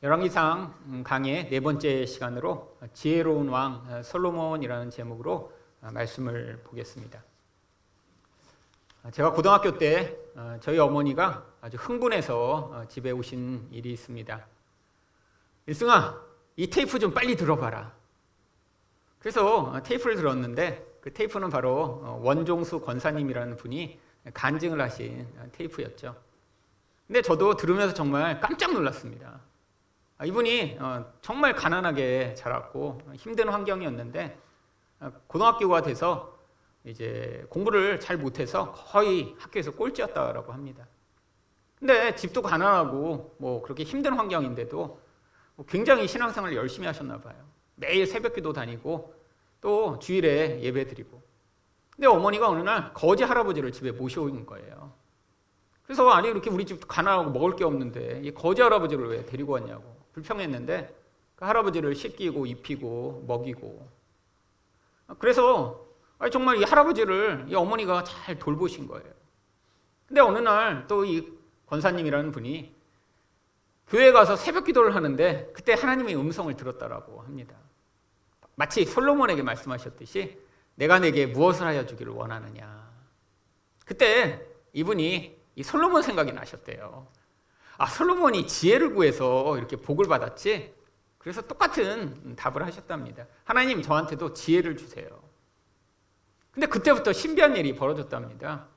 열왕기상 강의 네 번째 시간으로 지혜로운 왕 솔로몬이라는 제목으로 말씀을 보겠습니다. 제가 고등학교 때 저희 어머니가 아주 흥분해서 집에 오신 일이 있습니다. 일승아, 이 테이프 좀 빨리 들어봐라. 그래서 테이프를 들었는데 그 테이프는 바로 원종수 권사님이라는 분이 간증을 하신 테이프였죠. 근데 저도 들으면서 정말 깜짝 놀랐습니다. 이분이 정말 가난하게 자랐고 힘든 환경이었는데 고등학교가 돼서 이제 공부를 잘 못해서 거의 학교에서 꼴찌였다라고 합니다. 근데 집도 가난하고 뭐 그렇게 힘든 환경인데도 굉장히 신앙생활을 열심히 하셨나 봐요. 매일 새벽기도 다니고 또 주일에 예배드리고. 근데 어머니가 어느 날 거지 할아버지를 집에 모셔온 거예요. 그래서 아니 이렇게 우리 집 가난하고 먹을 게 없는데 이 거지 할아버지를 왜 데리고 왔냐고 불평했는데 그 할아버지를 씻기고 입히고 먹이고. 그래서 정말 이 할아버지를 이 어머니가 잘 돌보신 거예요. 근데 어느 날 또 이 권사님이라는 분이 교회 가서 새벽 기도를 하는데 그때 하나님의 음성을 들었다라고 합니다. 마치 솔로몬에게 말씀하셨듯이 내가 내게 무엇을 하여 주기를 원하느냐. 그때 이분이 이 솔로몬 생각이 나셨대요. 솔로몬이 지혜를 구해서 이렇게 복을 받았지? 그래서 똑같은 답을 하셨답니다. 하나님 저한테도 지혜를 주세요. 근데 그때부터 신비한 일이 벌어졌답니다.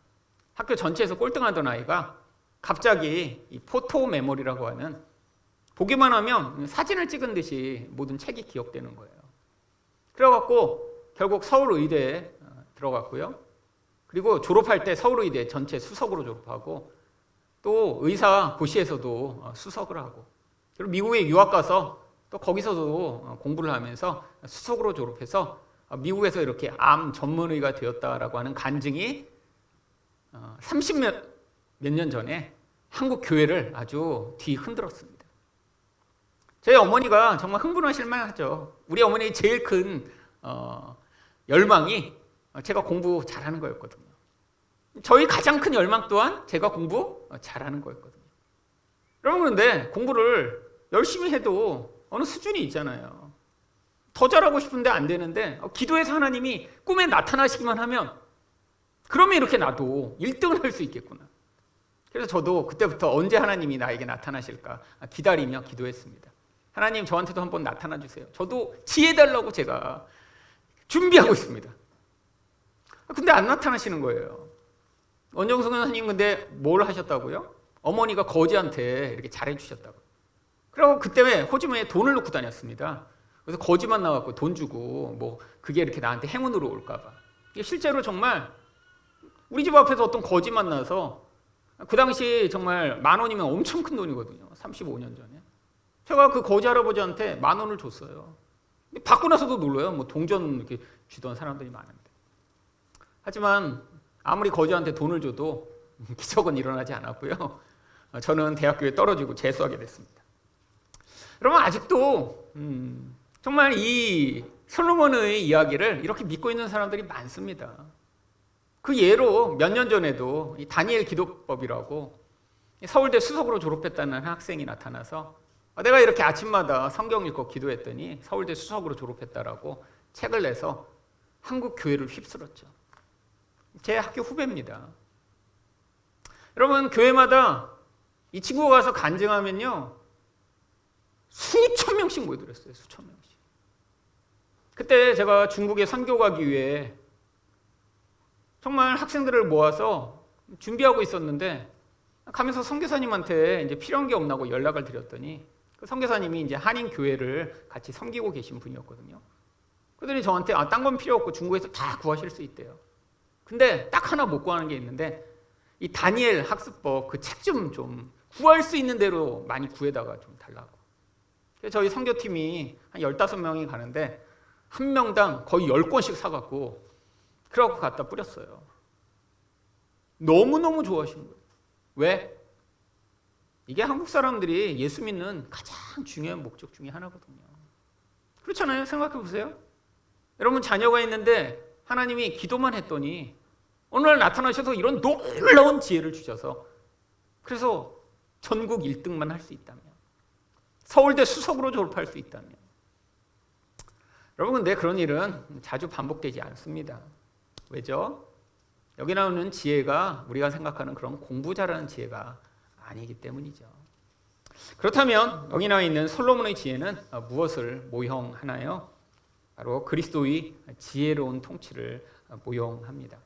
학교 전체에서 꼴등하던 아이가 갑자기 이 포토 메모리라고 하는 보기만 하면 사진을 찍은 듯이 모든 책이 기억되는 거예요. 그래갖고 결국 서울의대에 들어갔고요. 그리고 졸업할 때 서울의대 전체 수석으로 졸업하고 또 의사 고시에서도 수석을 하고 그리고 미국에 유학 가서 또 거기서도 공부를 하면서 수석으로 졸업해서 미국에서 이렇게 암 전문의가 되었다라고 하는 간증이 30몇 년 전에 한국 교회를 아주 뒤흔들었습니다. 저희 어머니가 정말 흥분하실 만하죠. 우리 어머니의 제일 큰 열망이 제가 공부 잘하는 거였거든요. 저희 가장 큰 열망 또한 제가 공부 잘하는 거였거든요. 여러분 그런데 공부를 열심히 해도 어느 수준이 있잖아요. 더 잘하고 싶은데 안 되는데 기도해서 하나님이 꿈에 나타나시기만 하면 그러면 이렇게 나도 1등을 할 수 있겠구나. 그래서 저도 그때부터 언제 하나님이 나에게 나타나실까 기다리며 기도했습니다. 하나님 저한테도 한번 나타나 주세요. 저도 지혜 달라고 제가 준비하고 있습니다. 근데 안 나타나시는 거예요. 원정수 선생님 근데 뭘 하셨다고요? 어머니가 거지한테 이렇게 잘해주셨다고. 그리고 그때 호주머니에 돈을 넣고 다녔습니다. 그래서 거지만 나왔고 돈 주고 뭐 그게 이렇게 나한테 행운으로 올까봐. 실제로 정말 우리 집 앞에서 어떤 거지 만나서 그 당시 정말 10,000원이면 엄청 큰 돈이거든요. 35년 전에. 제가 그 거지 할아버지한테 10,000원을 줬어요. 받고 나서도 놀라요. 뭐 동전 이렇게 주던 사람들이 많은데. 하지만 아무리 거지한테 돈을 줘도 기적은 일어나지 않았고요. 저는 대학교에 떨어지고 재수하게 됐습니다. 여러분 아직도 정말 이 솔로몬의 이야기를 이렇게 믿고 있는 사람들이 많습니다. 그 예로 몇 년 전에도 이 다니엘 기도법이라고 서울대 수석으로 졸업했다는 학생이 나타나서 내가 이렇게 아침마다 성경 읽고 기도했더니 서울대 수석으로 졸업했다라고 책을 내서 한국 교회를 휩쓸었죠. 제 학교 후배입니다. 여러분 교회마다 이 친구가 가서 간증하면요 수천 명씩 모여들었어요. 수천 명씩. 그때 제가 중국에 선교 가기 위해 정말 학생들을 모아서 준비하고 있었는데 가면서 선교사님한테 이제 필요한 게 없나고 연락을 드렸더니 그 선교사님이 이제 한인 교회를 같이 섬기고 계신 분이었거든요. 그러더니 저한테 딴 건 필요 없고 중국에서 다 구하실 수 있대요. 근데 딱 하나 못 구하는 게 있는데 이 다니엘 학습법 그 책 좀 구할 수 있는 대로 많이 구해다가 좀 달라고. 그래서 저희 선교팀이 한 15명이 가는데 한 명당 거의 10권씩 사갖고 그러고 갖다 뿌렸어요. 너무너무 좋아하시는 거예요. 왜? 이게 한국 사람들이 예수 믿는 가장 중요한 목적 중에 하나거든요. 그렇잖아요. 생각해 보세요. 여러분 자녀가 있는데 하나님이 기도만 했더니 어느 날 나타나셔서 이런 놀라운 지혜를 주셔서 그래서 전국 1등만 할 수 있다면 서울대 수석으로 졸업할 수 있다면. 여러분, 근데 그런 일은 자주 반복되지 않습니다. 왜죠? 여기 나오는 지혜가 우리가 생각하는 그런 공부 잘하는 지혜가 아니기 때문이죠. 그렇다면 여기 나와 있는 솔로몬의 지혜는 무엇을 모형하나요? 바로 그리스도의 지혜로운 통치를 모형합니다.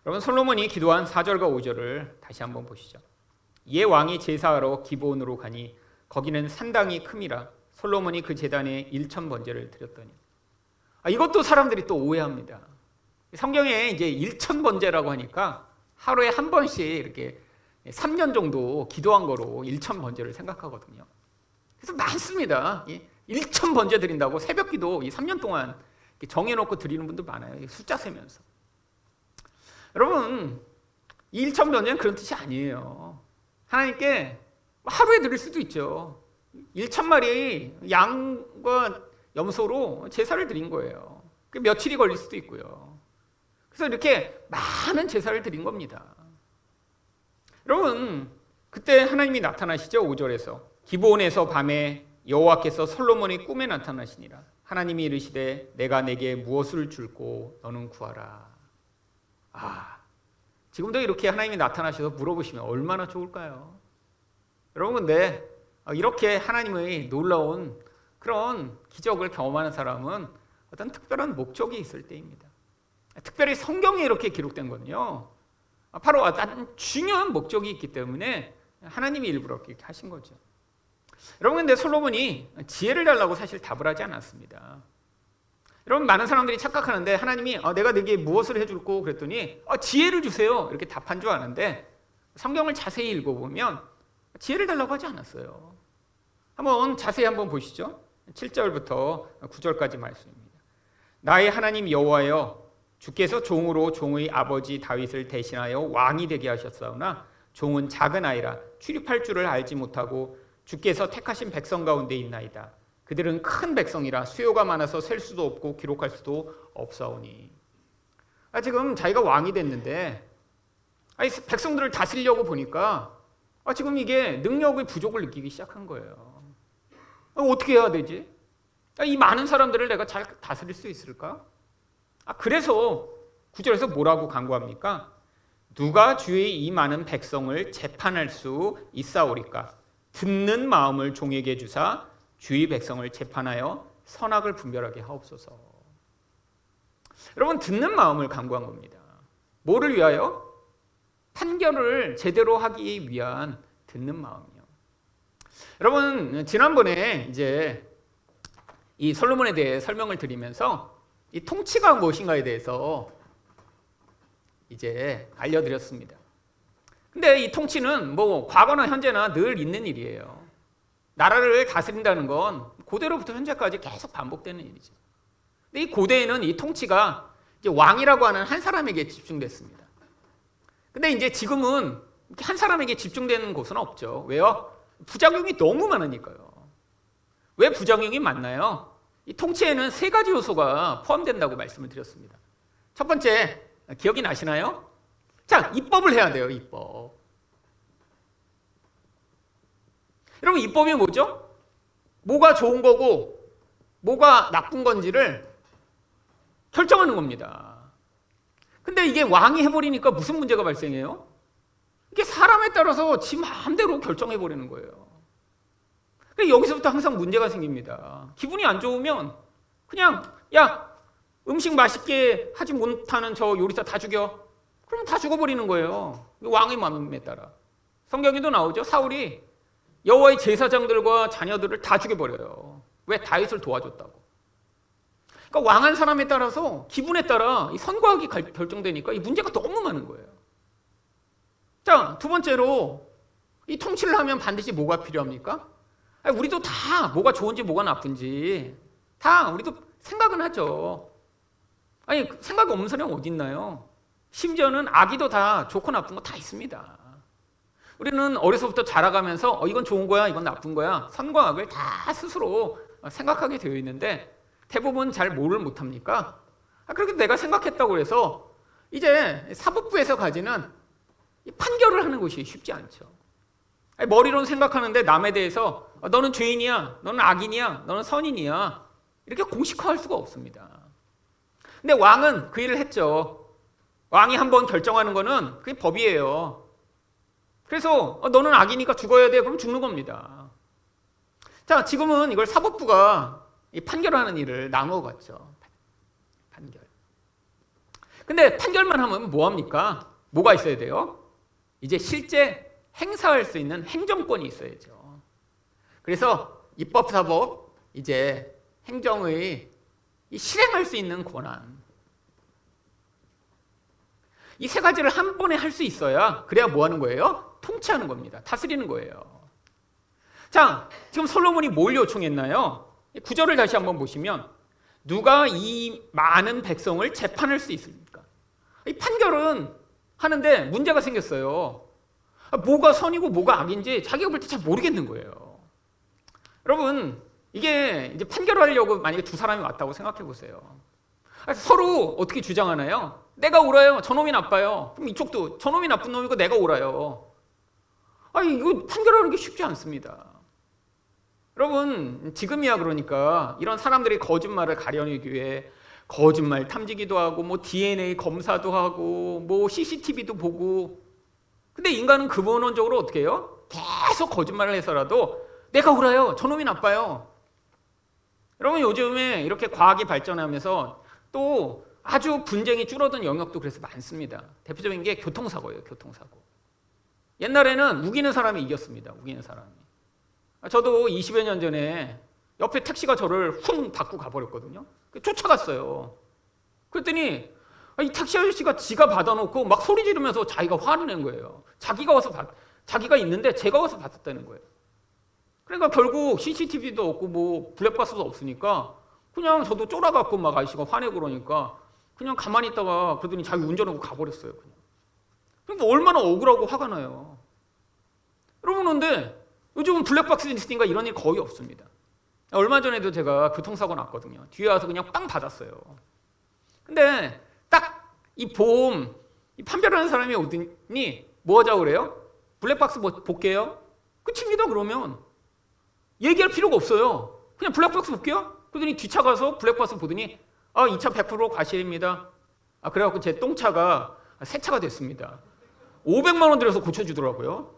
여러분, 솔로몬이 기도한 4절과 5절을 다시 한번 보시죠. 이에 왕이 제사하러 기브온으로 가니 거기는 산당이 큼이라 솔로몬이 그 제단에 1,000번제를 드렸더니. 이것도 사람들이 또 오해합니다. 성경에 이제 1,000번제라고 하니까 하루에 한 번씩 이렇게 3년 정도 기도한 거로 1,000번제를 생각하거든요. 그래서 많습니다. 1,000번제 드린다고 새벽 기도 3년 동안 정해놓고 드리는 분도 많아요. 숫자 세면서. 여러분, 1,000번제는 그런 뜻이 아니에요. 하나님께 하루에 드릴 수도 있죠. 1,000마리 양과 염소로 제사를 드린 거예요. 며칠이 걸릴 수도 있고요. 그래서 이렇게 많은 제사를 드린 겁니다. 여러분, 그때 하나님이 나타나시죠. 5절에서 기브온에서 밤에 여호와께서 솔로몬의 꿈에 나타나시니라. 하나님이 이르시되 내가 내게 무엇을 줄고 너는 구하라. 지금도 이렇게 하나님이 나타나셔서 물어보시면 얼마나 좋을까요? 여러분, 근데 이렇게 하나님의 놀라운 그런 기적을 경험하는 사람은 어떤 특별한 목적이 있을 때입니다. 특별히 성경에 이렇게 기록된 거는요, 바로 어떤 중요한 목적이 있기 때문에 하나님이 일부러 이렇게 하신 거죠. 여러분, 근데 솔로몬이 지혜를 달라고 사실 답을 하지 않았습니다. 여러분, 많은 사람들이 착각하는데 하나님이 내가 네게 무엇을 해줄고 그랬더니 지혜를 주세요 이렇게 답한 줄 아는데, 성경을 자세히 읽어보면 지혜를 달라고 하지 않았어요. 한번 자세히 한번 보시죠. 7절부터 9절까지 말씀입니다. 나의 하나님 여호와여, 주께서 종으로 종의 아버지 다윗을 대신하여 왕이 되게 하셨사오나 종은 작은 아이라 출입할 줄을 알지 못하고 주께서 택하신 백성 가운데 있나이다. 그들은 큰 백성이라 수요가 많아서 셀 수도 없고 기록할 수도 없사오니. 지금 자기가 왕이 됐는데 백성들을 다스리려고 보니까 지금 이게 능력의 부족을 느끼기 시작한 거예요. 어떻게 해야 되지? 이 많은 사람들을 내가 잘 다스릴 수 있을까? 그래서 9절에서 뭐라고 간구합니까? 누가 주의 이 많은 백성을 재판할 수 있사오리까? 듣는 마음을 종에게 주사 주의 백성을 재판하여 선악을 분별하게 하옵소서. 여러분, 듣는 마음을 간구한 겁니다. 뭐를 위하여? 판결을 제대로 하기 위한 듣는 마음이요. 여러분, 지난번에 이제 이 솔로몬에 대해 설명을 드리면서 이 통치가 무엇인가에 대해서 이제 알려드렸습니다. 근데 이 통치는 뭐 과거나 현재나 늘 있는 일이에요. 나라를 다스린다는 건 고대로부터 현재까지 계속 반복되는 일이죠. 근데 이 고대에는 이 통치가 이제 왕이라고 하는 한 사람에게 집중됐습니다. 근데 이제 지금은 한 사람에게 집중되는 곳은 없죠. 왜요? 부작용이 너무 많으니까요. 왜 부작용이 많나요? 이 통치에는 3가지 요소가 포함된다고 말씀을 드렸습니다. 첫 번째, 기억이 나시나요? 자, 입법을 해야 돼요. 입법. 여러분, 입법이 뭐죠? 뭐가 좋은 거고 뭐가 나쁜 건지를 결정하는 겁니다. 근데 이게 왕이 해버리니까 무슨 문제가 발생해요? 이게 사람에 따라서 지 마음대로 결정해버리는 거예요. 여기서부터 항상 문제가 생깁니다. 기분이 안 좋으면 그냥 음식 맛있게 하지 못하는 저 요리사 다 죽여. 그럼 다 죽어버리는 거예요. 왕의 마음에 따라. 성경에도 나오죠. 사울이 여호와의 제사장들과 자녀들을 다 죽여버려요. 왜? 다윗을 도와줬다고. 그러니까 왕한 사람에 따라서 기분에 따라 이 선거하기 결정되니까 이 문제가 너무 많은 거예요. 자, 두 번째로 이 통치를 하면 반드시 뭐가 필요합니까? 우리도 다 뭐가 좋은지 뭐가 나쁜지 다 우리도 생각은 하죠. 생각이 없는 사람이 어디 있나요? 심지어는 아기도 다 좋고 나쁜 거 다 있습니다. 우리는 어려서부터 자라가면서 이건 좋은 거야, 이건 나쁜 거야, 선과 악을 다 스스로 생각하게 되어 있는데 대부분 잘 뭐를 못합니까? 그렇게 내가 생각했다고 해서 이제 사법부에서 가지는 판결을 하는 것이 쉽지 않죠. 머리로는 생각하는데 남에 대해서 너는 죄인이야, 너는 악인이야, 너는 선인이야 이렇게 공식화할 수가 없습니다. 근데 왕은 그 일을 했죠. 왕이 한번 결정하는 거는 그게 법이에요. 그래서 너는 악이니까 죽어야 돼. 그럼 죽는 겁니다. 자, 지금은 이걸 사법부가 이 판결하는 일을 나누어 갔죠. 판결. 근데 판결만 하면 뭐합니까? 뭐가 있어야 돼요? 이제 실제 행사할 수 있는 행정권이 있어야죠. 그래서 입법사법, 이제 행정의 이 실행할 수 있는 권한. 이 세 가지를 한 번에 할 수 있어야 그래야 뭐 하는 거예요? 통치하는 겁니다. 다스리는 거예요. 자, 지금 솔로몬이 뭘 요청했나요? 구절을 다시 한번 보시면 누가 이 많은 백성을 재판할 수 있습니까? 이 판결은 하는데 문제가 생겼어요. 뭐가 선이고 뭐가 악인지 자기가 볼 때 잘 모르겠는 거예요. 여러분, 이게 이제 판결하려고 만약에 두 사람이 왔다고 생각해 보세요. 서로 어떻게 주장하나요? 내가 옳아요. 저놈이 나빠요. 그럼 이쪽도 저놈이 나쁜 놈이고 내가 옳아요. 이거 판결하는 게 쉽지 않습니다. 여러분, 지금이야 그러니까 이런 사람들이 거짓말을 가려내기 위해 거짓말 탐지기도 하고 뭐 DNA 검사도 하고 뭐 CCTV도 보고. 근데 인간은 근본적으로 어떻게 해요? 계속 거짓말을 해서라도 내가 옳아요. 저놈이 나빠요. 여러분, 요즘에 이렇게 과학이 발전하면서 또 아주 분쟁이 줄어든 영역도 그래서 많습니다. 대표적인 게 교통사고예요. 교통사고. 옛날에는 우기는 사람이 이겼습니다. 우기는 사람이. 저도 20여 년 전에 옆에 택시가 저를 훅 받고 가버렸거든요. 쫓아갔어요. 그랬더니 이 택시 아저씨가 지가 받아놓고 막 소리 지르면서 자기가 화를 낸 거예요. 자기가 있는데 제가 와서 받았다는 거예요. 그러니까 결국 CCTV도 없고 뭐 블랙박스도 없으니까 그냥 저도 쫄아갖고 막 아저씨가 화내고 그러니까 그냥 가만히 있다가 그러더니 자기 운전하고 가버렸어요. 그냥. 그러니까 얼마나 억울하고 화가 나요. 여러분, 근데 요즘은 블랙박스 있으니까 이런 일 거의 없습니다. 얼마 전에도 제가 교통사고 났거든요. 뒤에 와서 그냥 빵 받았어요. 근데 딱 이 보험 이 판별하는 사람이 오더니 뭐 하자고 그래요? 블랙박스 뭐 볼게요? 끝입니다. 그러면 얘기할 필요가 없어요. 그냥 블랙박스 볼게요? 그러더니 뒷차 가서 블랙박스 보더니 이 차 100% 과실입니다. 그래갖고 제 똥차가 새 차가 됐습니다. 500만 원 들여서 고쳐주더라고요.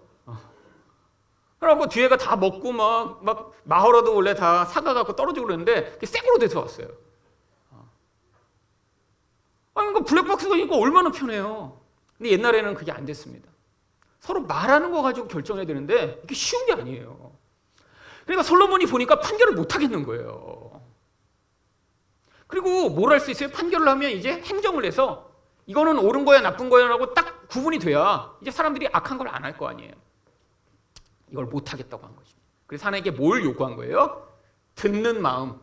그래갖고 뒤에가 다 먹고 막 마허라도 원래 다 사가갖고 떨어지고 그랬는데 새 거로 돼서 왔어요. 그러니까 블랙박스가 있고 얼마나 편해요. 근데 옛날에는 그게 안 됐습니다. 서로 말하는 거 가지고 결정해야 되는데 이게 쉬운 게 아니에요. 그러니까 솔로몬이 보니까 판결을 못 하겠는 거예요. 그리고 뭘 할 수 있어요? 판결을 하면 이제 행정을 해서 이거는 옳은 거야 나쁜 거야 라고 딱 구분이 돼야 이제 사람들이 악한 걸 안 할 거 아니에요. 이걸 못 하겠다고 한 것입니다. 그래서 하나님께 뭘 요구한 거예요? 듣는 마음.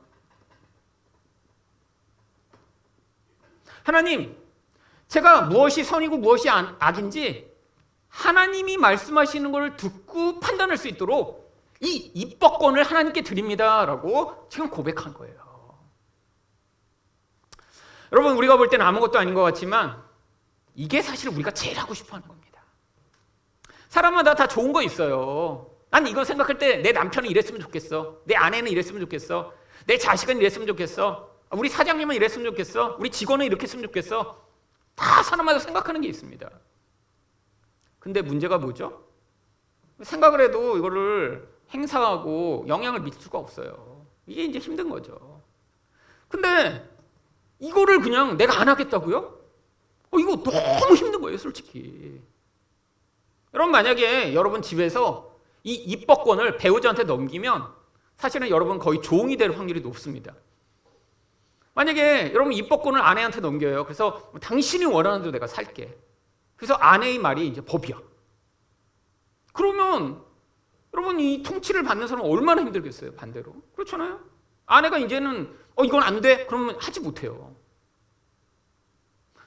하나님, 제가 무엇이 선이고 무엇이 악인지 하나님이 말씀하시는 걸 듣고 판단할 수 있도록 이 입법권을 하나님께 드립니다라고 지금 고백한 거예요. 여러분, 우리가 볼 때는 아무것도 아닌 것 같지만 이게 사실 우리가 제일 하고 싶어하는 겁니다. 사람마다 다 좋은 거 있어요. 난 이거 생각할 때 내 남편은 이랬으면 좋겠어. 내 아내는 이랬으면 좋겠어. 내 자식은 이랬으면 좋겠어. 우리 사장님은 이랬으면 좋겠어. 우리 직원은 이렇게 했으면 좋겠어. 다 사람마다 생각하는 게 있습니다. 근데 문제가 뭐죠? 생각을 해도 이거를 행사하고 영향을 미칠 수가 없어요. 이게 이제 힘든 거죠. 근데 이거를 그냥 내가 안 하겠다고요? 이거 너무 힘든 거예요, 솔직히. 여러분, 만약에 여러분 집에서 이 입법권을 배우자한테 넘기면 사실은 여러분 거의 종이 될 확률이 높습니다. 만약에 여러분 입법권을 아내한테 넘겨요. 그래서 당신이 원하는 대로 내가 살게. 그래서 아내의 말이 이제 법이야. 그러면 여러분 이 통치를 받는 사람은 얼마나 힘들겠어요, 반대로. 그렇잖아요. 아내가 이제는 이건 안 돼. 그러면 하지 못해요.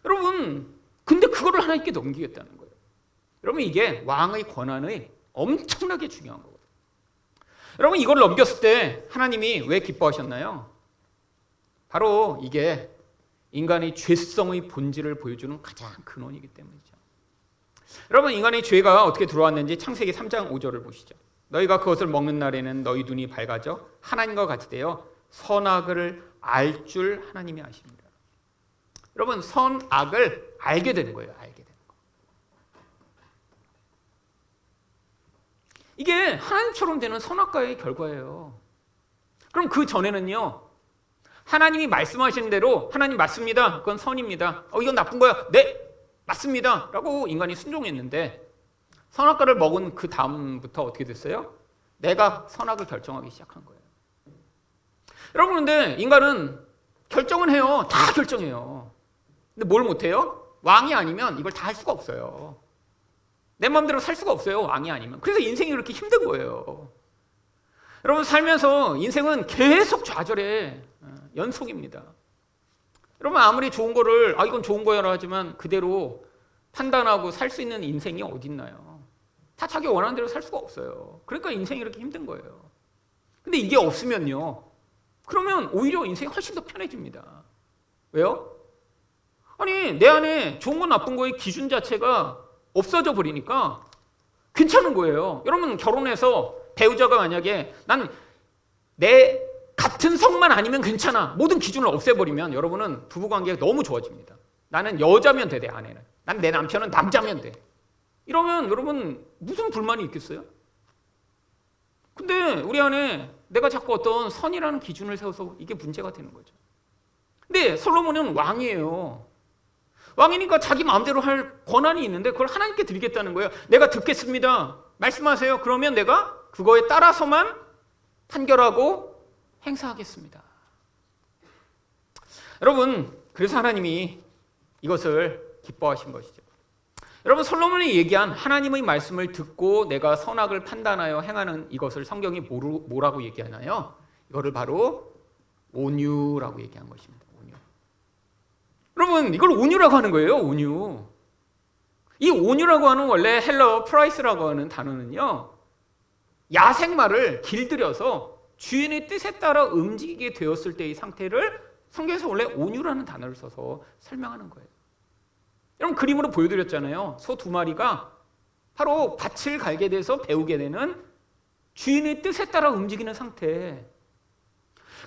여러분, 근데 그거를 하나님께 넘기겠다는 거예요. 여러분, 이게 왕의 권한의 엄청나게 중요한 거거든요. 여러분, 이걸 넘겼을 때 하나님이 왜 기뻐하셨나요? 바로 이게 인간의 죄성의 본질을 보여주는 가장 근원이기 때문이죠. 여러분, 인간의 죄가 어떻게 들어왔는지 창세기 3장 5절을 보시죠. 너희가 그것을 먹는 날에는 너희 눈이 밝아져 하나님과 같이 되어 선악을 알 줄 하나님이 아십니다. 여러분, 선악을 알게 되는 거예요. 알게 되는 거. 이게 하나님처럼 되는 선악과의 결과예요. 그럼 그 전에는요, 하나님이 말씀하시는 대로 하나님 맞습니다. 그건 선입니다. 이건 나쁜 거야. 네, 맞습니다. 라고 인간이 순종했는데 선악과를 먹은 그 다음부터 어떻게 됐어요? 내가 선악을 결정하기 시작한 거예요. 여러분, 근데 인간은 결정은 해요. 다 결정해요. 근데 뭘 못해요? 왕이 아니면 이걸 다 할 수가 없어요. 내 마음대로 살 수가 없어요. 왕이 아니면. 그래서 인생이 그렇게 힘든 거예요. 여러분, 살면서 인생은 계속 좌절해. 연속입니다. 여러분, 아무리 좋은 거를 이건 좋은 거야라 하지만 그대로 판단하고 살 수 있는 인생이 어딨나요? 다 자기 원하는 대로 살 수가 없어요. 그러니까 인생이 이렇게 힘든 거예요. 근데 이게 없으면요, 그러면 오히려 인생이 훨씬 더 편해집니다. 왜요? 아니, 내 안에 좋은 거 나쁜 거의 기준 자체가 없어져 버리니까 괜찮은 거예요. 여러분, 결혼해서 배우자가 만약에 난 내 같은 성만 아니면 괜찮아, 모든 기준을 없애버리면 여러분은 부부관계가 너무 좋아집니다. 나는 여자면 돼, 내 아내는. 난 내 남편은 남자면 돼. 이러면 여러분 무슨 불만이 있겠어요? 근데 우리 안에 내가 자꾸 어떤 선이라는 기준을 세워서 이게 문제가 되는 거죠. 근데 솔로몬은 왕이에요. 왕이니까 자기 마음대로 할 권한이 있는데 그걸 하나님께 드리겠다는 거예요. 내가 듣겠습니다. 말씀하세요. 그러면 내가 그거에 따라서만 판결하고 행사하겠습니다. 여러분, 그래서 하나님이 이것을 기뻐하신 것이죠. 여러분, 솔로몬이 얘기한 하나님의 말씀을 듣고 내가 선악을 판단하여 행하는 이것을 성경이 뭐라고 얘기하나요? 이거를 바로 온유라고 얘기한 것입니다. 온유. 여러분, 이걸 온유라고 하는 거예요. 온유. 이 온유라고 하는 원래 헬러 프라이스라고 하는 단어는요, 야생마를 길들여서 주인의 뜻에 따라 움직이게 되었을 때의 상태를 성경에서 원래 온유라는 단어를 써서 설명하는 거예요. 여러분, 그림으로 보여드렸잖아요. 소 2마리가 바로 밭을 갈게 돼서 배우게 되는 주인의 뜻에 따라 움직이는 상태.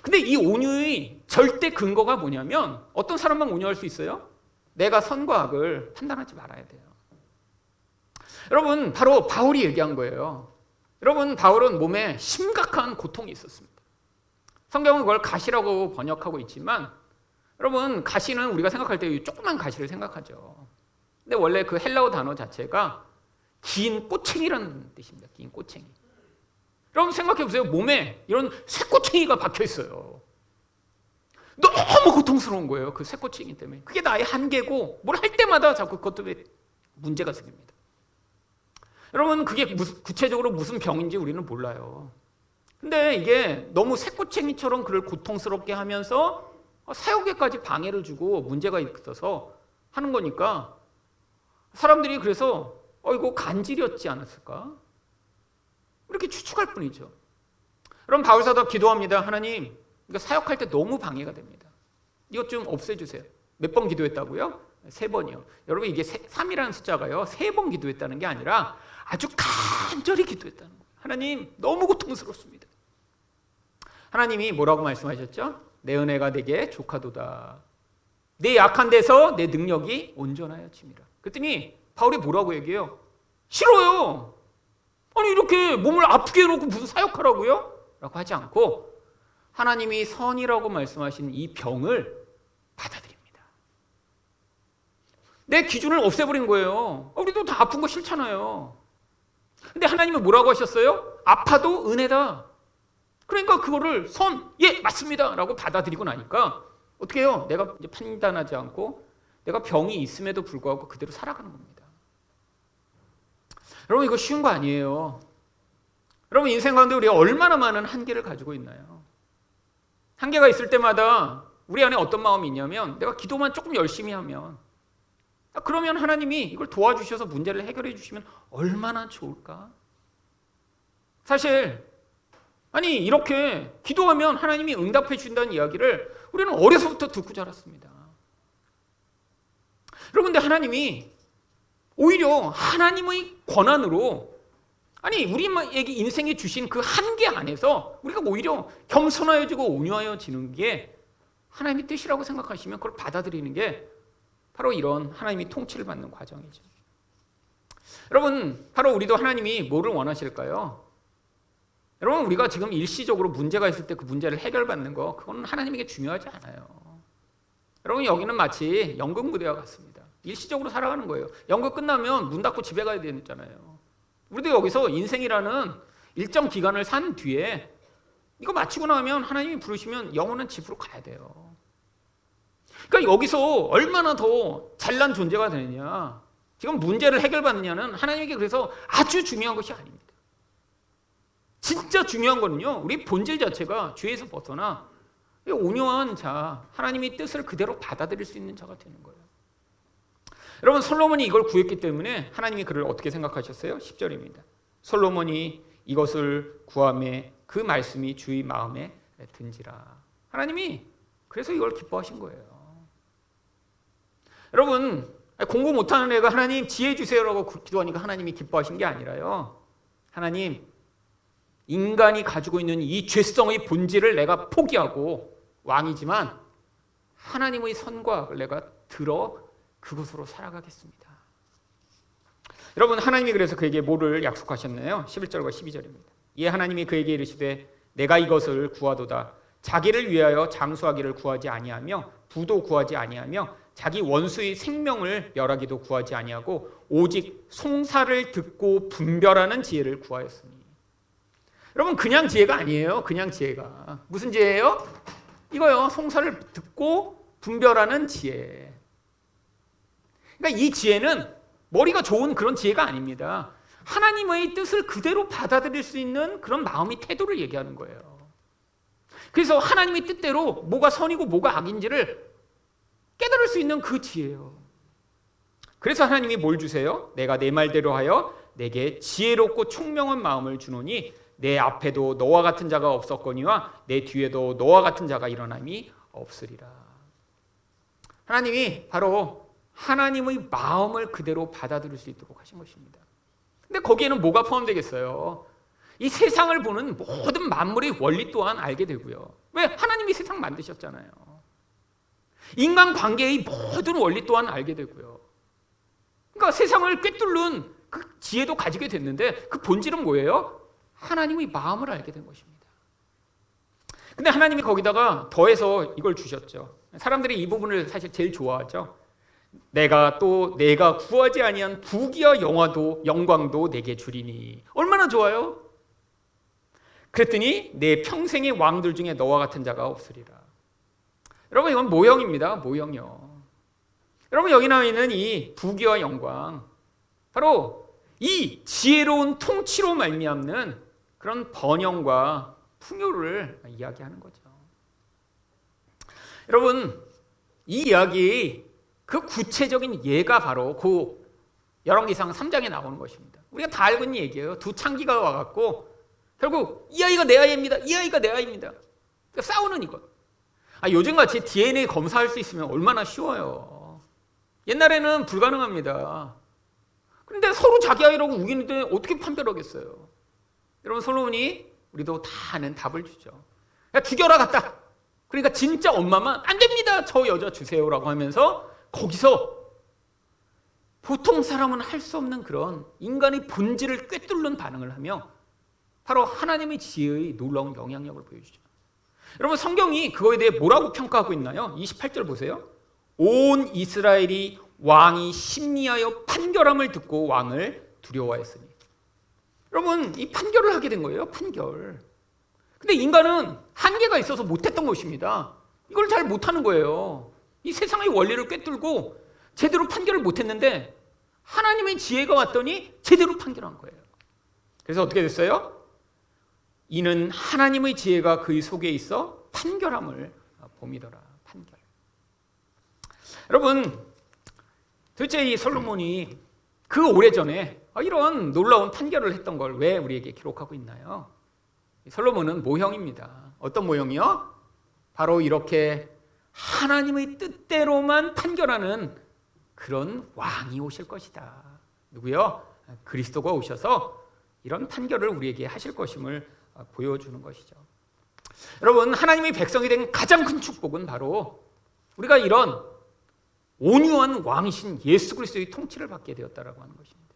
근데 이 온유의 절대 근거가 뭐냐면, 어떤 사람만 온유할 수 있어요? 내가 선과 악을 판단하지 말아야 돼요. 여러분, 바로 바울이 얘기한 거예요. 여러분, 바울은 몸에 심각한 고통이 있었습니다. 성경은 그걸 가시라고 번역하고 있지만, 여러분, 가시는 우리가 생각할 때 조그만 가시를 생각하죠. 근데 원래 그 헬라어 단어 자체가 긴 꼬챙이라는 뜻입니다. 긴 꼬챙이. 여러분, 생각해 보세요. 몸에 이런 쇠꼬챙이가 박혀 있어요. 너무 고통스러운 거예요. 그 쇠꼬챙이 때문에. 그게 나의 한계고, 뭘 할 때마다 자꾸 그것 때문에 문제가 생깁니다. 여러분, 그게 구체적으로 무슨 병인지 우리는 몰라요. 근데 이게 너무 쇠꼬챙이처럼 그를 고통스럽게 하면서 사역에까지 방해를 주고 문제가 있어서 하는 거니까 사람들이 그래서 이거 간질이었지 않았을까? 이렇게 추측할 뿐이죠. 그럼 바울사도 기도합니다. 하나님, 이거 사역할 때 너무 방해가 됩니다. 이것 좀 없애주세요. 몇 번 기도했다고요? 3번이요. 여러분, 이게 3이라는 숫자가요, 3번 기도했다는 게 아니라 아주 간절히 기도했다는 거예요. 하나님, 너무 고통스럽습니다. 하나님이 뭐라고 말씀하셨죠? 내 은혜가 내게 족하도다. 내 약한 데서 내 능력이 온전하여 칩니다. 그랬더니 바울이 뭐라고 얘기해요? 싫어요. 아니, 이렇게 몸을 아프게 해놓고 무슨 사역하라고요? 라고 하지 않고 하나님이 선이라고 말씀하신 이 병을 받아들입니다. 내 기준을 없애버린 거예요. 우리도 다 아픈 거 싫잖아요. 근데 하나님은 뭐라고 하셨어요? 아파도 은혜다. 그러니까 그거를 예, 맞습니다 라고 받아들이고 나니까 어떻게 해요? 내가 이제 판단하지 않고 내가 병이 있음에도 불구하고 그대로 살아가는 겁니다. 여러분, 이거 쉬운 거 아니에요. 여러분, 인생 가운데 우리가 얼마나 많은 한계를 가지고 있나요? 한계가 있을 때마다 우리 안에 어떤 마음이 있냐면, 내가 기도만 조금 열심히 하면, 그러면 하나님이 이걸 도와주셔서 문제를 해결해 주시면 얼마나 좋을까? 사실 아니, 이렇게 기도하면 하나님이 응답해 주신다는 이야기를 우리는 어려서부터 듣고 자랐습니다. 여러분, 근데 하나님이 오히려 하나님의 권한으로 아니 우리에게 인생에 주신 그 한계 안에서 우리가 오히려 겸손하여지고 온유하여지는 게 하나님의 뜻이라고 생각하시면 그걸 받아들이는 게 바로 이런 하나님이 통치를 받는 과정이죠. 여러분, 바로 우리도 하나님이 뭐를 원하실까요? 여러분, 우리가 지금 일시적으로 문제가 있을 때 그 문제를 해결받는 거, 그건 하나님에게 중요하지 않아요. 여러분, 여기는 마치 연극무대와 같습니다. 일시적으로 살아가는 거예요. 연극 끝나면 문 닫고 집에 가야 되잖아요. 우리도 여기서 인생이라는 일정 기간을 산 뒤에 이거 마치고 나면 하나님이 부르시면 영원한 집으로 가야 돼요. 그러니까 여기서 얼마나 더 잘난 존재가 되느냐, 지금 문제를 해결받느냐는 하나님에게 그래서 아주 중요한 것이 아닙니다. 진짜 중요한 거는요, 우리 본질 자체가 죄에서 벗어나 온유한 자, 하나님의 뜻을 그대로 받아들일 수 있는 자가 되는 거예요. 여러분, 솔로몬이 이걸 구했기 때문에 하나님이 그를 어떻게 생각하셨어요? 10절입니다. 솔로몬이 이것을 구하매 그 말씀이 주의 마음에 든지라. 하나님이 그래서 이걸 기뻐하신 거예요. 여러분, 공부 못하는 애가 하나님 지혜 주세요라고 기도하니까 하나님이 기뻐하신 게 아니라요, 하나님, 인간이 가지고 있는 이 죄성의 본질을 내가 포기하고 왕이지만 하나님의 선과 내가 들어 그것으로 살아가겠습니다. 여러분, 하나님이 그래서 그에게 뭐를 약속하셨나요? 11절과 12절입니다. 이에 하나님이 그에게 이르시되 내가 이것을 구하도다. 자기를 위하여 장수하기를 구하지 아니하며 부도 구하지 아니하며 자기 원수의 생명을 멸하기도 구하지 아니하고 오직 송사를 듣고 분별하는 지혜를 구하였으니. 여러분, 그냥 지혜가 아니에요. 그냥 지혜가 무슨 지혜예요? 이거요, 송사를 듣고 분별하는 지혜. 그러니까 이 지혜는 머리가 좋은 그런 지혜가 아닙니다. 하나님의 뜻을 그대로 받아들일 수 있는 그런 마음의 태도를 얘기하는 거예요. 그래서 하나님의 뜻대로 뭐가 선이고 뭐가 악인지를 깨달을 수 있는 그 지혜예요. 그래서 하나님이 뭘 주세요? 내가 내 말대로 하여 내게 지혜롭고 총명한 마음을 주노니 내 앞에도 너와 같은 자가 없었거니와 내 뒤에도 너와 같은 자가 일어남이 없으리라. 하나님이 바로 하나님의 마음을 그대로 받아들일 수 있도록 하신 것입니다. 근데 거기에는 뭐가 포함되겠어요? 이 세상을 보는 모든 만물의 원리 또한 알게 되고요. 왜? 하나님이 세상 만드셨잖아요. 인간 관계의 모든 원리 또한 알게 되고요. 그러니까 세상을 꿰뚫는 그 지혜도 가지게 됐는데 그 본질은 뭐예요? 하나님의 마음을 알게 된 것입니다. 근데 하나님이 거기다가 더해서 이걸 주셨죠. 사람들이 이 부분을 사실 제일 좋아하죠. 내가 구하지 아니한 부귀와 영광도 내게 주리니. 얼마나 좋아요? 그랬더니 내 평생의 왕들 중에 너와 같은 자가 없으리라. 여러분, 이건 모형입니다. 모형이요. 여러분, 여기 나와 있는 이 부귀와 영광, 바로 이 지혜로운 통치로 말미암는 그런 번영과 풍요를 이야기하는 거죠. 여러분, 이 이야기 그 구체적인 예가 바로 그 열왕기상 3장에 나오는 것입니다. 우리가 다 알고 있는 얘기예요. 두 창기가 와갖고 결국 이 아이가 내 아이입니다. 이 아이가 내 아이입니다. 그러니까 싸우는 이것. 요즘같이 DNA 검사할 수 있으면 얼마나 쉬워요. 옛날에는 불가능합니다. 그런데 서로 자기 아이라고 우기는데 어떻게 판별하겠어요? 여러분, 솔로몬이 우리도 다 아는 답을 주죠. 야, 죽여라 갔다. 그러니까 진짜 엄마만 안 됩니다. 저 여자 주세요라고 하면서 거기서 보통 사람은 할 수 없는 그런 인간의 본질을 꿰뚫는 반응을 하며 바로 하나님의 지혜의 놀라운 영향력을 보여주죠. 여러분, 성경이 그거에 대해 뭐라고 평가하고 있나요? 28절 보세요. 온 이스라엘이 왕이 심리하여 판결함을 듣고 왕을 두려워했으니. 여러분, 이 판결을 하게 된 거예요. 판결. 근데 인간은 한계가 있어서 못했던 것입니다. 이걸 잘 못하는 거예요. 이 세상의 원리를 꿰뚫고 제대로 판결을 못했는데 하나님의 지혜가 왔더니 제대로 판결한 거예요. 그래서 어떻게 됐어요? 이는 하나님의 지혜가 그의 속에 있어 판결함을 봄이더라. 판결. 여러분, 도대체 이 솔로몬이 그 오래전에 이런 놀라운 판결을 했던 걸 왜 우리에게 기록하고 있나요? 솔로몬은 모형입니다. 어떤 모형이요? 바로 이렇게 하나님의 뜻대로만 판결하는 그런 왕이 오실 것이다. 누구요? 그리스도가 오셔서 이런 판결을 우리에게 하실 것임을 보여주는 것이죠. 여러분, 하나님의 백성이 된 가장 큰 축복은 바로 우리가 이런 온유한 왕이신 예수 그리스도의 통치를 받게 되었다라고 하는 것입니다.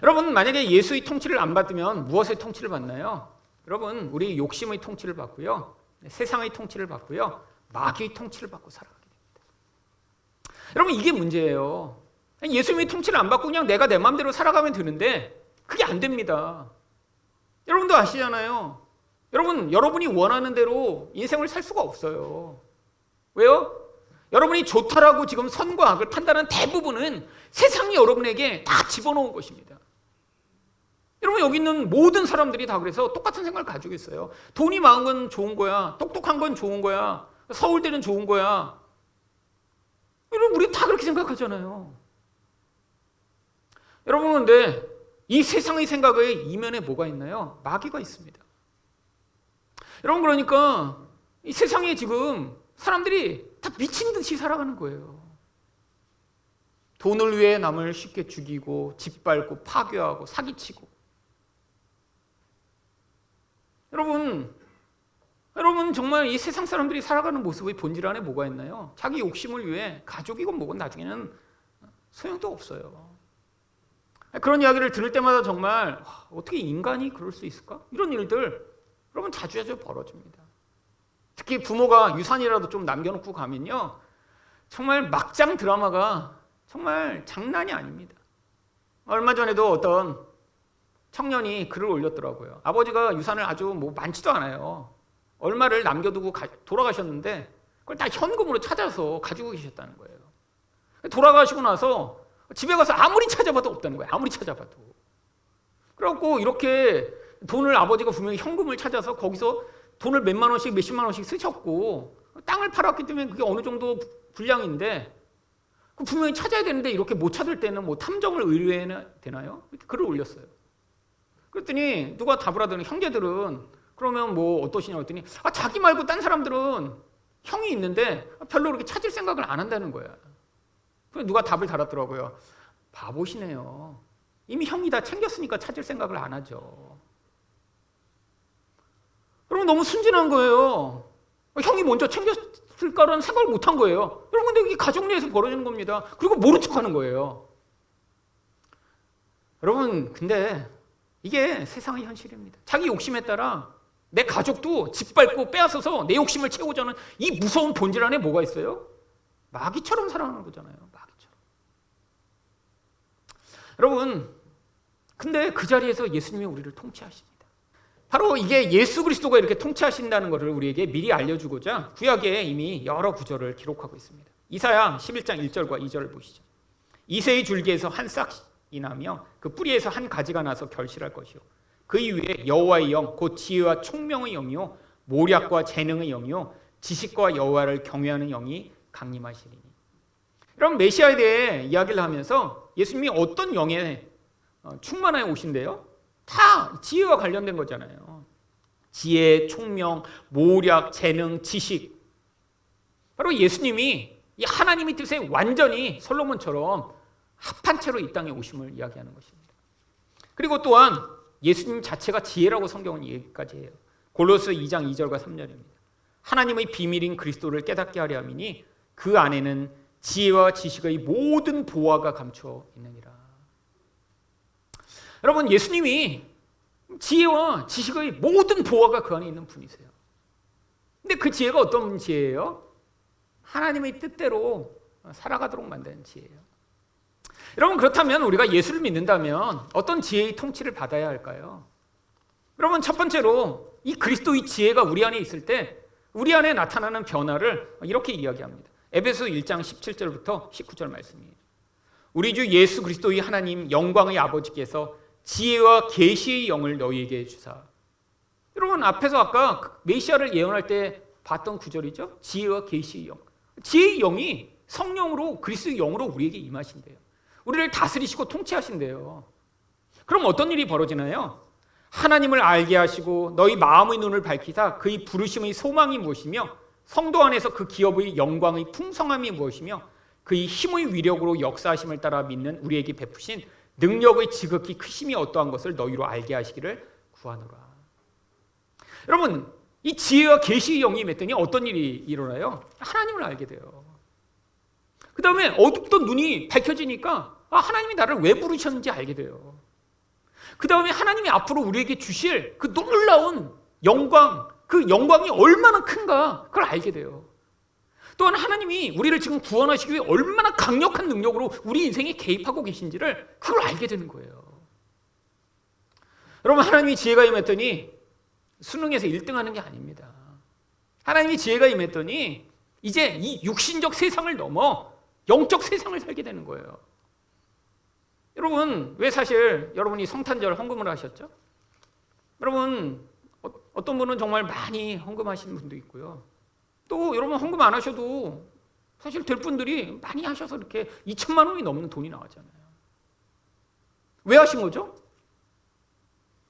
여러분, 만약에 예수의 통치를 안 받으면 무엇의 통치를 받나요? 여러분, 우리 욕심의 통치를 받고요, 세상의 통치를 받고요, 마귀의 통치를 받고 살아가게 됩니다. 여러분, 이게 문제예요. 예수님의 통치를 안 받고 그냥 내가 내 마음대로 살아가면 되는데 그게 안 됩니다. 여러분도 아시잖아요. 여러분, 여러분이 원하는 대로 인생을 살 수가 없어요. 왜요? 여러분이 좋다라고 지금 선과 악을 판단하는 대부분은 세상이 여러분에게 다 집어넣은 것입니다. 여러분, 여기 있는 모든 사람들이 다 그래서 똑같은 생각을 가지고 있어요. 돈이 많은 건 좋은 거야. 똑똑한 건 좋은 거야. 서울대는 좋은 거야. 여러분, 우리 다 그렇게 생각하잖아요. 여러분, 그런데 이 세상의 생각의 이면에 뭐가 있나요? 마귀가 있습니다. 여러분, 그러니까 이 세상에 지금 사람들이 다 미친 듯이 살아가는 거예요. 돈을 위해 남을 쉽게 죽이고 짓밟고 파괴하고 사기치고. 여러분 정말 이 세상 사람들이 살아가는 모습의 본질 안에 뭐가 있나요? 자기 욕심을 위해 가족이건 뭐건 나중에는 소용도 없어요. 그런 이야기를 들을 때마다 정말 어떻게 인간이 그럴 수 있을까? 이런 일들 여러분 자주 벌어집니다. 특히 부모가 유산이라도 좀 남겨놓고 가면요, 정말 막장 드라마가 정말 장난이 아닙니다. 얼마 전에도 어떤 청년이 글을 올렸더라고요. 아버지가 유산을 아주 많지도 않아요. 얼마를 남겨두고 돌아가셨는데 그걸 다 현금으로 찾아서 가지고 계셨다는 거예요. 돌아가시고 나서 집에 가서 아무리 찾아봐도 없다는 거예요. 아무리 찾아봐도. 그래갖고 이렇게 돈을, 아버지가 분명히 현금을 찾아서 거기서 돈을 몇만 원씩 몇십만 원씩 쓰셨고 땅을 팔았기 때문에 그게 어느 정도 분량인데 분명히 찾아야 되는데 이렇게 못 찾을 때는 탐정을 의뢰해야 되나요? 이렇게 글을 올렸어요. 그랬더니 누가 답을 하더니 형제들은 그러면 어떠시냐고 했더니 자기 말고 딴 사람들은 형이 있는데 별로 그렇게 찾을 생각을 안 한다는 거야. 그래서 누가 답을 달았더라고요. 바보시네요. 이미 형이 다 챙겼으니까 찾을 생각을 안 하죠. 여러분, 너무 순진한 거예요. 형이 먼저 챙겼을 거라는 생각을 못 한 거예요. 여러분, 근데 이게 가족 내에서 벌어지는 겁니다. 그리고 모른 척 하는 거예요. 여러분, 근데 이게 세상의 현실입니다. 자기 욕심에 따라 내 가족도 짓밟고 빼앗아서 내 욕심을 채우자는 이 무서운 본질 안에 뭐가 있어요? 마귀처럼 살아가는 거잖아요. 마귀처럼. 여러분, 근데 그 자리에서 예수님이 우리를 통치하십니다. 바로 이게 예수 그리스도가 이렇게 통치하신다는 것을 우리에게 미리 알려주고자 구약에 이미 여러 구절을 기록하고 있습니다. 이사야 11장 1절과 2절을 보시죠. 이새의 줄기에서 한 싹이 나며 그 뿌리에서 한 가지가 나서 결실할 것이요 그 이후에 여호와의 영 곧 지혜와 총명의 영이요 모략과 재능의 영이요 지식과 여호와를 경외하는 영이 강림하시리니. 그럼 메시아에 대해 이야기를 하면서 예수님이 어떤 영에 충만하여 오신대요? 다 지혜와 관련된 거잖아요. 지혜, 총명, 모략, 재능, 지식. 바로 예수님이 이 하나님의 뜻에 완전히 솔로몬처럼 합한 채로 이 땅에 오심을 이야기하는 것입니다. 그리고 또한 예수님 자체가 지혜라고 성경은 얘기까지 해요. 골로새 2장 2절과 3절입니다. 하나님의 비밀인 그리스도를 깨닫게 하려 함이니 그 안에는 지혜와 지식의 모든 보화가 감춰 있느니라. 여러분, 예수님이 지혜와 지식의 모든 보화가 그 안에 있는 분이세요. 근데 그 지혜가 어떤 지혜예요? 하나님의 뜻대로 살아가도록 만드는 지혜예요. 여러분, 그렇다면 우리가 예수를 믿는다면 어떤 지혜의 통치를 받아야 할까요? 여러분, 첫 번째로 이 그리스도의 지혜가 우리 안에 있을 때 우리 안에 나타나는 변화를 이렇게 이야기합니다. 에베소 1장 17절부터 19절 말씀이에요. 우리 주 예수 그리스도의 하나님 영광의 아버지께서 지혜와 계시의 영을 너희에게 주사. 여러분, 앞에서 아까 메시아를 예언할 때 봤던 구절이죠. 지혜와 계시의 영. 지혜의 영이 성령으로, 그리스도의 영으로 우리에게 임하신대요. 우리를 다스리시고 통치하신대요. 그럼 어떤 일이 벌어지나요? 하나님을 알게 하시고 너희 마음의 눈을 밝히사 그의 부르심의 소망이 무엇이며 성도 안에서 그 기업의 영광의 풍성함이 무엇이며 그의 힘의 위력으로 역사하심을 따라 믿는 우리에게 베푸신 능력의 지극히 크심이 어떠한 것을 너희로 알게 하시기를 구하노라. 여러분, 이 지혜와 계시의 영이 임했더니 어떤 일이 일어나요? 하나님을 알게 돼요. 그 다음에 어둡던 눈이 밝혀지니까 하나님이 나를 왜 부르셨는지 알게 돼요. 그 다음에 하나님이 앞으로 우리에게 주실 그 놀라운 영광, 그 영광이 얼마나 큰가 그걸 알게 돼요. 또한 하나님이 우리를 지금 구원하시기 위해 얼마나 강력한 능력으로 우리 인생에 개입하고 계신지를 그걸 알게 되는 거예요. 여러분, 하나님이 지혜가 임했더니 수능에서 1등하는 게 아닙니다. 하나님이 지혜가 임했더니 이제 이 육신적 세상을 넘어 영적 세상을 살게 되는 거예요. 여러분, 왜 사실 여러분이 성탄절 헌금을 하셨죠? 여러분, 어떤 분은 정말 많이 헌금하시는 분도 있고요. 또 여러분 헌금 안 하셔도 사실 될 분들이 많이 하셔서 이렇게 2천만 원이 넘는 돈이 나왔잖아요. 왜 하신 거죠?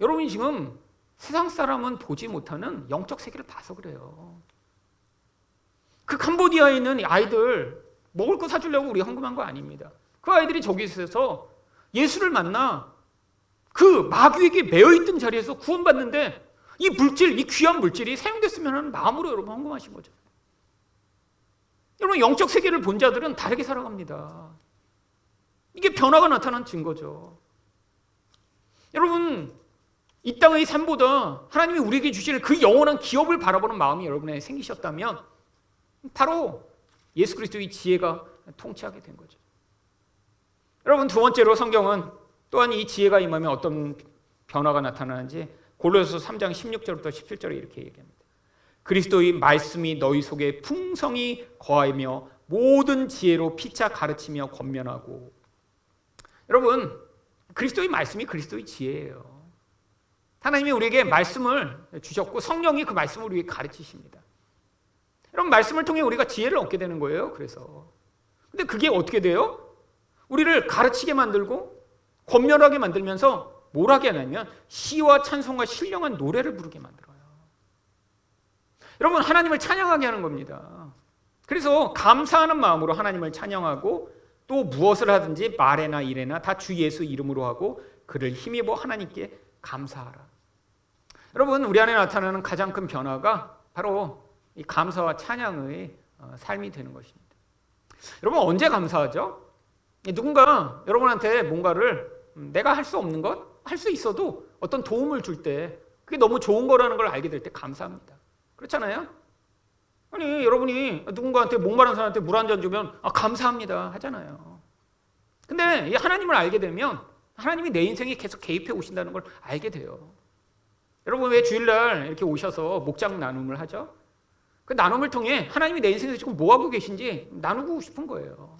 여러분이 지금 세상 사람은 보지 못하는 영적 세계를 봐서 그래요. 그 캄보디아에 있는 아이들 먹을 거 사주려고 우리 헌금한 거 아닙니다. 그 아이들이 저기 있어서 예수를 만나 그 마귀에게 매여있던 자리에서 구원받는데 이 물질, 이 귀한 물질이 사용됐으면 하는 마음으로 여러분 헌금하신 거죠. 여러분, 영적 세계를 본 자들은 다르게 살아갑니다. 이게 변화가 나타난 증거죠. 여러분, 이 땅의 삶보다 하나님이 우리에게 주실 그 영원한 기업을 바라보는 마음이 여러분에게 생기셨다면 바로 예수 그리스도의 지혜가 통치하게 된 거죠. 여러분, 두 번째로 성경은 또한 이 지혜가 임하면 어떤 변화가 나타나는지 골로새서 3장 16절부터 17절에 이렇게 얘기합니다. 그리스도의 말씀이 너희 속에 풍성히 거하며 모든 지혜로 피차 가르치며 권면하고. 여러분, 그리스도의 말씀이 그리스도의 지혜예요. 하나님이 우리에게 말씀을 주셨고 성령이 그 말씀을 우리에게 가르치십니다. 여러분, 말씀을 통해 우리가 지혜를 얻게 되는 거예요. 그래서 근데 그게 어떻게 돼요? 우리를 가르치게 만들고 권면하게 만들면서 뭘 하게 하냐면 시와 찬송과 신령한 노래를 부르게 만들어요. 여러분, 하나님을 찬양하게 하는 겁니다. 그래서 감사하는 마음으로 하나님을 찬양하고 또 무엇을 하든지 말에나 일에나 다 주 예수 이름으로 하고 그를 힘입어 하나님께 감사하라. 여러분, 우리 안에 나타나는 가장 큰 변화가 바로 이 감사와 찬양의 삶이 되는 것입니다. 여러분, 언제 감사하죠? 누군가 여러분한테 뭔가를 내가 할 수 없는 것, 할 수 있어도 어떤 도움을 줄 때 그게 너무 좋은 거라는 걸 알게 될 때 감사합니다. 그렇잖아요? 아니, 여러분이 누군가한테 목마른 사람한테 물 한 잔 주면 감사합니다 하잖아요. 근데 이 하나님을 알게 되면 하나님이 내 인생에 계속 개입해 오신다는 걸 알게 돼요. 여러분, 왜 주일날 이렇게 오셔서 목장 나눔을 하죠? 그 나눔을 통해 하나님이 내 인생에서 지금 뭐 하고 계신지 나누고 싶은 거예요.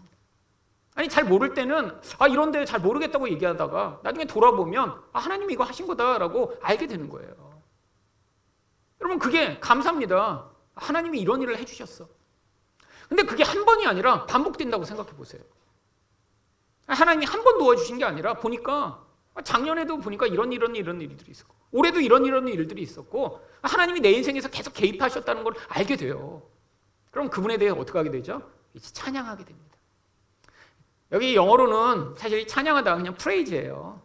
아니, 잘 모를 때는 이런데 잘 모르겠다고 얘기하다가 나중에 돌아보면 하나님이 이거 하신 거다라고 알게 되는 거예요. 여러분, 그게 감사합니다. 하나님이 이런 일을 해주셨어. 근데 그게 한 번이 아니라 반복된다고 생각해 보세요. 하나님이 한 번 도와주신 게 아니라 보니까 작년에도 보니까 이런 일들이 있었고 올해도 이런 일들이 있었고 하나님이 내 인생에서 계속 개입하셨다는 걸 알게 돼요. 그럼 그분에 대해 어떻게 하게 되죠? 이제 찬양하게 됩니다. 여기 영어로는 사실 찬양하다 그냥 프레이즈예요.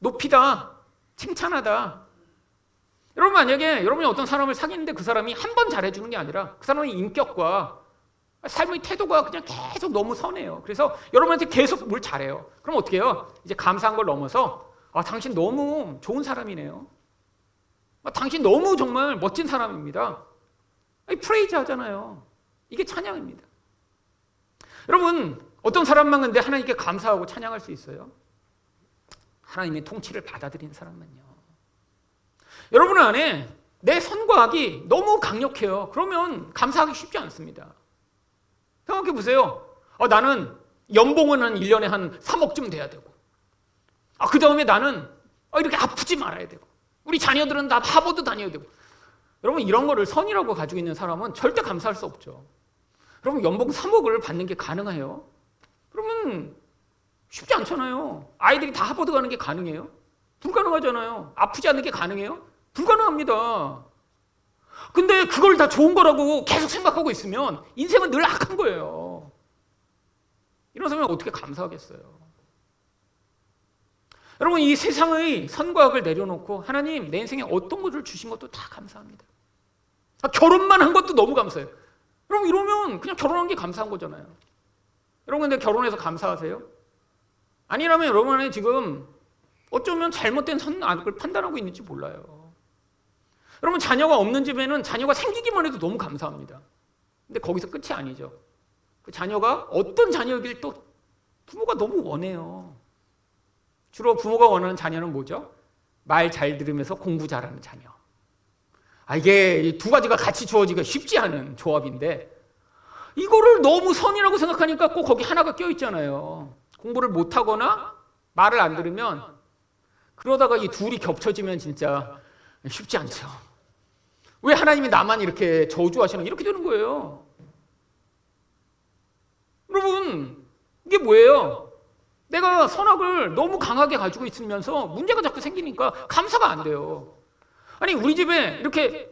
높이다, 칭찬하다. 여러분, 만약에 여러분이 어떤 사람을 사귀는데 그 사람이 한 번 잘해주는 게 아니라 그 사람의 인격과 삶의 태도가 그냥 계속 너무 선해요. 그래서 여러분한테 계속 뭘 잘해요. 그럼 어떻게 해요? 이제 감사한 걸 넘어서 당신 너무 좋은 사람이네요. 당신 너무 정말 멋진 사람입니다. 프레이즈 하잖아요. 이게 찬양입니다. 여러분, 어떤 사람만 근데 하나님께 감사하고 찬양할 수 있어요? 하나님의 통치를 받아들이는 사람만요. 여러분 안에 내 선과 악이 너무 강력해요. 그러면 감사하기 쉽지 않습니다. 생각해 보세요. 나는 연봉은 한 1년에 한 3억쯤 돼야 되고 그 다음에 나는 이렇게 아프지 말아야 되고 우리 자녀들은 다 하버드 다녀야 되고. 여러분, 이런 거를 선이라고 가지고 있는 사람은 절대 감사할 수 없죠. 여러분, 연봉 3억을 받는 게 가능해요? 그러면 쉽지 않잖아요. 아이들이 다 하버드 가는 게 가능해요? 불가능하잖아요. 아프지 않는 게 가능해요? 불가능합니다. 근데 그걸 다 좋은 거라고 계속 생각하고 있으면 인생은 늘 악한 거예요. 이런 사람은 어떻게 감사하겠어요? 여러분, 이 세상의 선과 악을 내려놓고 하나님 내 인생에 어떤 것을 주신 것도 다 감사합니다. 결혼만 한 것도 너무 감사해요. 여러분, 이러면 그냥 결혼한 게 감사한 거잖아요. 여러분, 근데 결혼해서 감사하세요? 아니라면 여러분은 지금 어쩌면 잘못된 선악을 판단하고 있는지 몰라요. 여러분, 자녀가 없는 집에는 자녀가 생기기만 해도 너무 감사합니다. 근데 거기서 끝이 아니죠. 그 자녀가 어떤 자녀이길 또 부모가 너무 원해요. 주로 부모가 원하는 자녀는 뭐죠? 말 잘 들으면서 공부 잘하는 자녀. 이게 두 가지가 같이 주어지기가 쉽지 않은 조합인데 이거를 너무 선이라고 생각하니까 꼭 거기 하나가 껴있잖아요. 공부를 못하거나 말을 안 들으면 그러다가 이 둘이 겹쳐지면 진짜 쉽지 않죠. 왜 하나님이 나만 이렇게 저주하시나 이렇게 되는 거예요. 여러분, 이게 뭐예요? 내가 선악을 너무 강하게 가지고 있으면서 문제가 자꾸 생기니까 감사가 안 돼요. 아니, 우리 집에 이렇게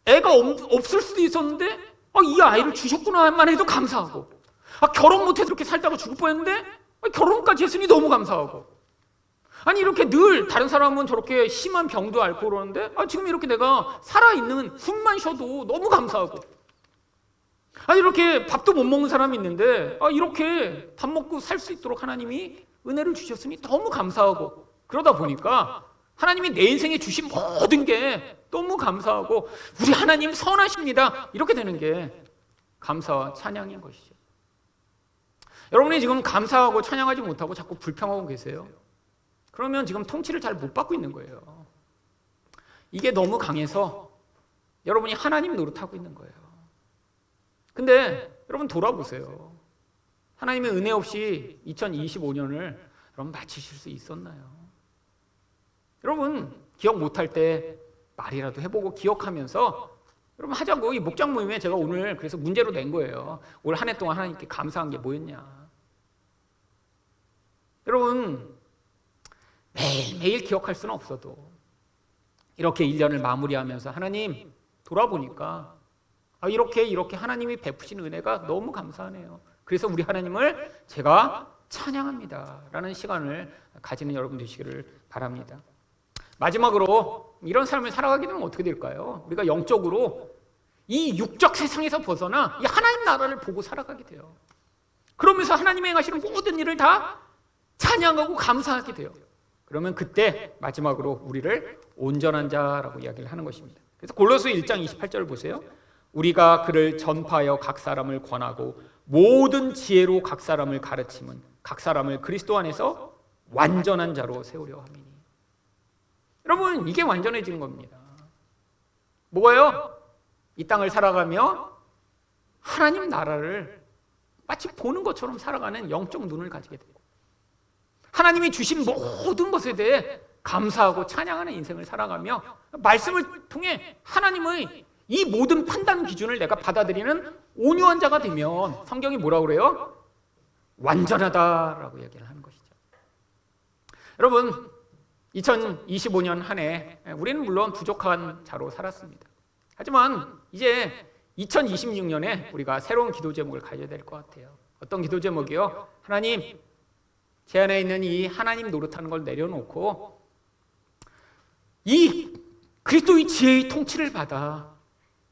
애가 없을 수도 있었는데 이 아이를 주셨구나만 해도 감사하고, 결혼 못해서 이렇게 살다가 죽을 뻔했는데 결혼까지 했으니 너무 감사하고, 아니 이렇게 늘 다른 사람은 저렇게 심한 병도 앓고 그러는데 지금 이렇게 내가 살아있는 숨만 쉬어도 너무 감사하고, 아니 이렇게 밥도 못 먹는 사람이 있는데 이렇게 밥 먹고 살 수 있도록 하나님이 은혜를 주셨으니 너무 감사하고, 그러다 보니까 하나님이 내 인생에 주신 모든 게 너무 감사하고 우리 하나님 선하십니다 이렇게 되는 게 감사와 찬양인 것이죠. 여러분이 지금 감사하고 찬양하지 못하고 자꾸 불평하고 계세요. 그러면 지금 통치를 잘 못 받고 있는 거예요. 이게 너무 강해서 여러분이 하나님 노릇하고 있는 거예요. 근데 여러분 돌아보세요. 하나님의 은혜 없이 2025년을 여러분 마치실 수 있었나요? 여러분 기억 못할 때 말이라도 해보고 기억하면서 여러분 하자고. 이 목장 모임에 제가 오늘 그래서 문제로 낸 거예요. 올 한 해 동안 하나님께 감사한 게 뭐였냐. 여러분 매일매일 기억할 수는 없어도 이렇게 1년을 마무리하면서 하나님 돌아보니까 이렇게 하나님이 베푸신 은혜가 너무 감사하네요. 그래서 우리 하나님을 제가 찬양합니다 라는 시간을 가지는 여러분 되시기를 바랍니다. 마지막으로 이런 삶을 살아가게 되면 어떻게 될까요? 우리가 영적으로 이 육적 세상에서 벗어나 이 하나님 나라를 보고 살아가게 돼요. 그러면서 하나님이 행하시는 모든 일을 다 찬양하고 감사하게 돼요. 그러면 그때 마지막으로 우리를 온전한 자라고 이야기를 하는 것입니다. 그래서 골로새 1장 28절을 보세요. 우리가 그를 전파하여 각 사람을 권하고 모든 지혜로 각 사람을 가르치면 각 사람을 그리스도 안에서 완전한 자로 세우려 함이니. 여러분 이게 완전해지는 겁니다. 뭐가요? 이 땅을 살아가며 하나님 나라를 마치 보는 것처럼 살아가는 영적 눈을 가지게 돼요. 하나님이 주신 모든 것에 대해 감사하고 찬양하는 인생을 살아가며 말씀을 통해 하나님의 이 모든 판단 기준을 내가 받아들이는 온유한 자가 되면 성경이 뭐라고 그래요? 완전하다라고 얘기를 하는 것이죠. 여러분 2025년 한 해 우리는 물론 부족한 자로 살았습니다. 하지만 이제 2026년에 우리가 새로운 기도 제목을 가져야 될 것 같아요. 어떤 기도 제목이요? 하나님, 제 안에 있는 이 하나님 노릇하는 걸 내려놓고 이 그리스도의 지혜의 통치를 받아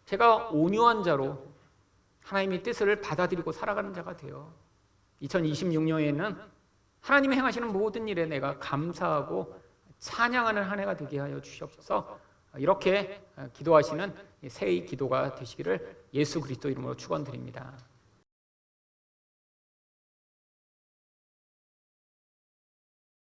제가 온유한 자로 하나님의 뜻을 받아들이고 살아가는 자가 되어 2026년에는 하나님이 행하시는 모든 일에 내가 감사하고 찬양하는 한 해가 되게 하여 주시옵소서. 이렇게 기도하시는 새해 기도가 되시기를 예수 그리스도 이름으로 축원드립니다.